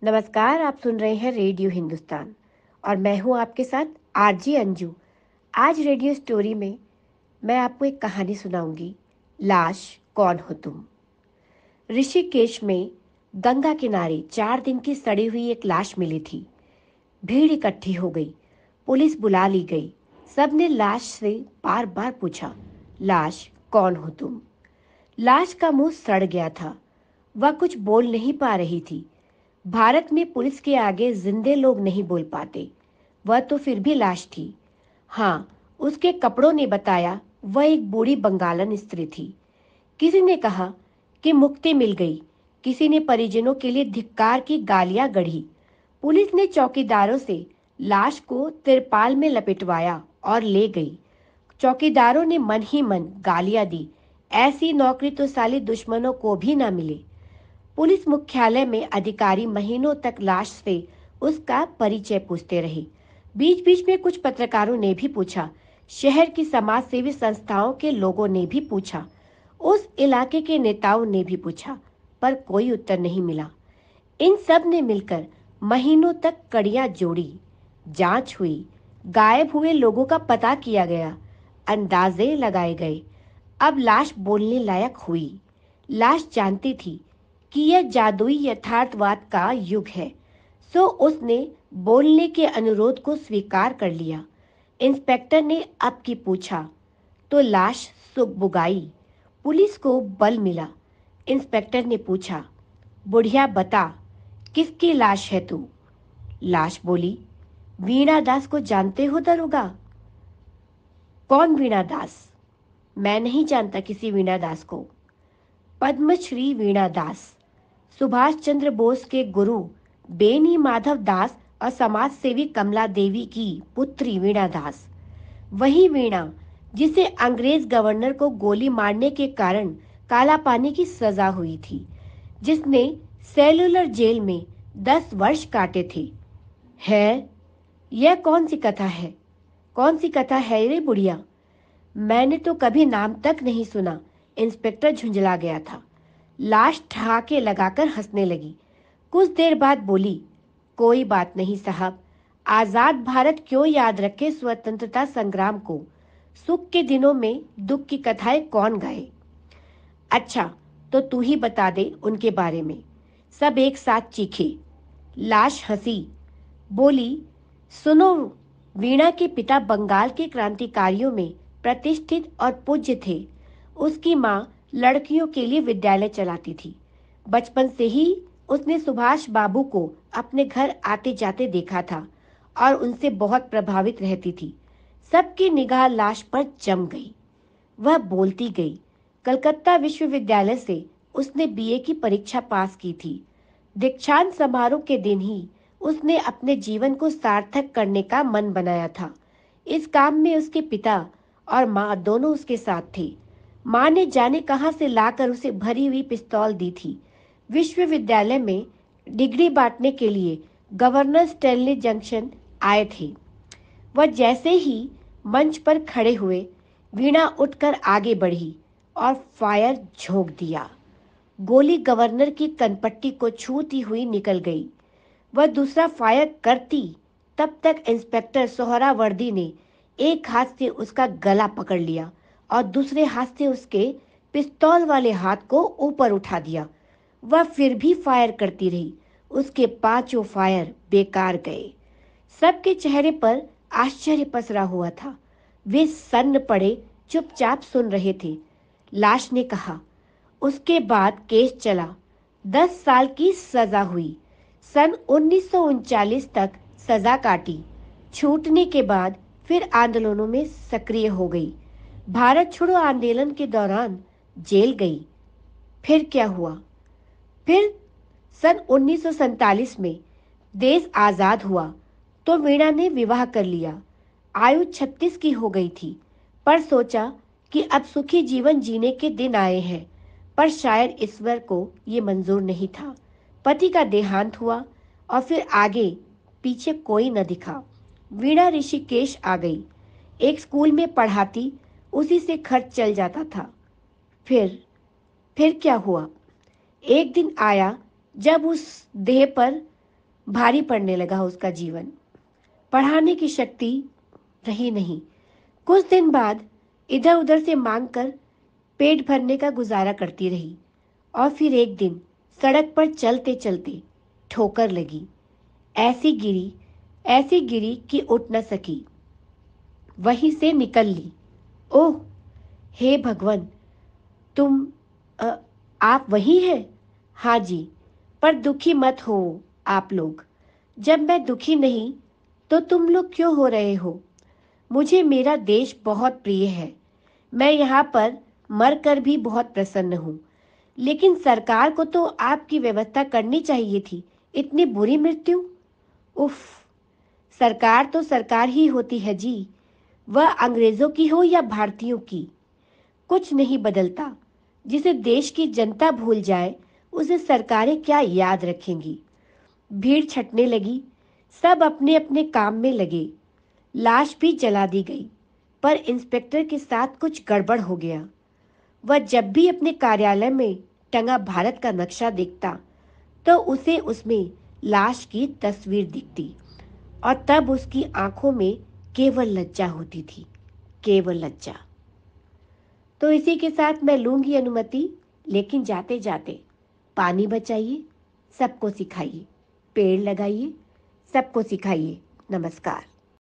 नमस्कार। आप सुन रहे हैं रेडियो हिंदुस्तान और मैं हूं आपके साथ आरजी अंजू। आज रेडियो स्टोरी में मैं आपको एक कहानी सुनाऊंगी। लाश कौन हो तुम। ऋषिकेश में गंगा किनारे 4 दिन की सड़ी हुई एक लाश मिली थी। भीड़ इकट्ठी हो गई, पुलिस बुला ली गई। सबने लाश से बार बार पूछा, लाश कौन हो तुम। लाश का मुंह सड़ गया था, वह कुछ बोल नहीं पा रही थी। भारत में पुलिस के आगे जिंदे लोग नहीं बोल पाते। वह तो फिर भी लाश थी। हाँ, उसके कपड़ों ने बताया वह एक बूढ़ी बंगालन स्त्री थी। किसी ने कहा कि मुक्ति मिल गई, किसी ने परिजनों के लिए धिक्कार की गालियां गढ़ी। पुलिस ने चौकीदारों से लाश को तिरपाल में लपेटवाया और ले गई। चौकीदारों ने मन ही मन गालियां दी, ऐसी नौकरी तो साली दुश्मनों को भी ना मिले। पुलिस मुख्यालय में अधिकारी महीनों तक लाश से उसका परिचय पूछते रहे। बीच बीच में कुछ पत्रकारों ने भी पूछा, शहर की समाज सेवी संस्थाओं के लोगों ने भी पूछा, उस इलाके के नेताओं ने भी पूछा, पर कोई उत्तर नहीं मिला। इन सब ने मिलकर महीनों तक कड़ियां जोड़ी, जांच हुई, गायब हुए लोगों का पता किया गया, अंदाजे लगाए गए। अब लाश बोलने लायक हुई। लाश जानती थी कि यह जादुई यथार्थवाद का युग है, सो उसने बोलने के अनुरोध को स्वीकार कर लिया। इंस्पेक्टर ने अब की पूछा तो लाश सुगबुगाई। पुलिस को बल मिला। इंस्पेक्टर ने पूछा, बुढ़िया बता, किसकी लाश है तू। लाश बोली, वीणा दास को जानते हो दरोगा। कौन वीणा दास। मैं नहीं जानता किसी वीणा दास को। पद्मश्री वीणा दास, सुभाष चंद्र बोस के गुरु बेनी माधव दास और समाज सेवी कमला देवी की पुत्री वीणा दास। वही वीणा जिसे अंग्रेज गवर्नर को गोली मारने के कारण काला पानी की सजा हुई थी, जिसने सेलुलर जेल में 10 वर्ष काटे थे। है, यह कौन सी कथा है? कौन सी कथा है रे बुढ़िया? मैंने तो कभी नाम तक नहीं सुना। इंस्पेक्टर झुंझला गया था। लाश ठहाके लगाकर हंसने लगी। कुछ देर बाद बोली, कोई बात नहीं साहब, आजाद भारत क्यों याद रखे स्वतंत्रता संग्राम को। सुख के दिनों में दुख की कथाएं कौन गाए। अच्छा, तो तू ही बता दे उनके बारे में। सब एक साथ चीखे। लाश हंसी, बोली, सुनो, वीणा के पिता बंगाल के क्रांतिकारियों में प्रतिष्ठित और पूज्य थे। उसकी माँ लड़कियों के लिए विद्यालय चलाती थी। बचपन से ही उसने सुभाष बाबू को अपने घर आते जाते देखा था और उनसे बहुत प्रभावित रहती थी। सबकी निगाह लाश पर जम गई। वह बोलती गई। कलकत्ता विश्वविद्यालय से उसने बीए की परीक्षा पास की थी। दीक्षांत समारोह के दिन ही उसने अपने जीवन को सार्थक करने का मन बनाया था। इस काम में उसके पिता और माँ दोनों उसके साथ थे। माँ ने जाने कहां से लाकर उसे भरी हुई पिस्तौल दी थी। विश्वविद्यालय में डिग्री बांटने के लिए गवर्नर स्टैनली जंक्शन आए थे। वह जैसे ही मंच पर खड़े हुए, वीणा उठकर आगे बढ़ी और फायर झोंक दिया। गोली गवर्नर की कनपट्टी को छूती हुई निकल गई। वह दूसरा फायर करती, तब तक इंस्पेक्टर सोहरावर्दी ने एक हाथ से उसका गला पकड़ लिया और दूसरे हाथ से उसके पिस्तौल वाले हाथ को ऊपर उठा दिया। वह फिर भी फायर करती रही। उसके 5 फायर बेकार गए। सबके चेहरे पर आश्चर्य पसरा हुआ था। वे सन्न पड़े, चुपचाप सुन रहे थे। लाश ने कहा, उसके बाद केस चला। 10 साल की सजा हुई। सन 1939 तक सजा काटी। छूटने के बाद फिर आंदोलनों में सक्रिय हो गई। भारत छोड़ो आंदोलन के दौरान जेल गई। फिर क्या हुआ? फिर सन 1947 में देश आजाद हुआ तो वीणा ने विवाह कर लिया। आयु 36 की हो गई थी, पर सोचा कि अब सुखी जीवन जीने के दिन आए हैं। पर शायद ईश्वर को ये मंजूर नहीं था। पति का देहांत हुआ और फिर आगे पीछे कोई न दिखा। वीणा ऋषिकेश आ गई। एक स्कूल में पढ़ाती, उसी से खर्च चल जाता था। फिर क्या हुआ? एक दिन आया जब उस देह पर भारी पड़ने लगा उसका जीवन। पढ़ाने की शक्ति रही नहीं। कुछ दिन बाद इधर उधर से मांग कर पेट भरने का गुजारा करती रही और फिर एक दिन सड़क पर चलते चलते ठोकर लगी। ऐसी गिरी ऐसी गिरी कि उठ न सकी, वहीं से निकल ली। ओह हे भगवान, तुम अ, आप वही हैं? हाँ जी, पर दुखी मत हो आप लोग। जब मैं दुखी नहीं तो तुम लोग क्यों हो रहे हो? मुझे मेरा देश बहुत प्रिय है। मैं यहाँ पर मर कर भी बहुत प्रसन्न हूँ। लेकिन सरकार को तो आपकी व्यवस्था करनी चाहिए थी। इतनी बुरी मृत्यु। उफ, सरकार तो सरकार ही होती है जी, वह अंग्रेजों की हो या भारतीयों की। कुछ नहीं बदलता। जिसे देश की जनता भूल जाए उसे सरकारें क्या याद रखेंगी। भीड़ छटने लगी। सब अपने अपने काम में लगे। लाश भी जला दी गई। पर इंस्पेक्टर के साथ कुछ गड़बड़ हो गया। वह जब भी अपने कार्यालय में टंगा भारत का नक्शा देखता तो उसे उसमें लाश की तस्वीर दिखती और तब उसकी आंखों में केवल लज्जा होती थी, केवल लज्जा। तो इसी के साथ मैं लूंगी अनुमति, लेकिन जाते जाते पानी बचाइए, सबको सिखाइए, पेड़ लगाइए, सबको सिखाइए। नमस्कार।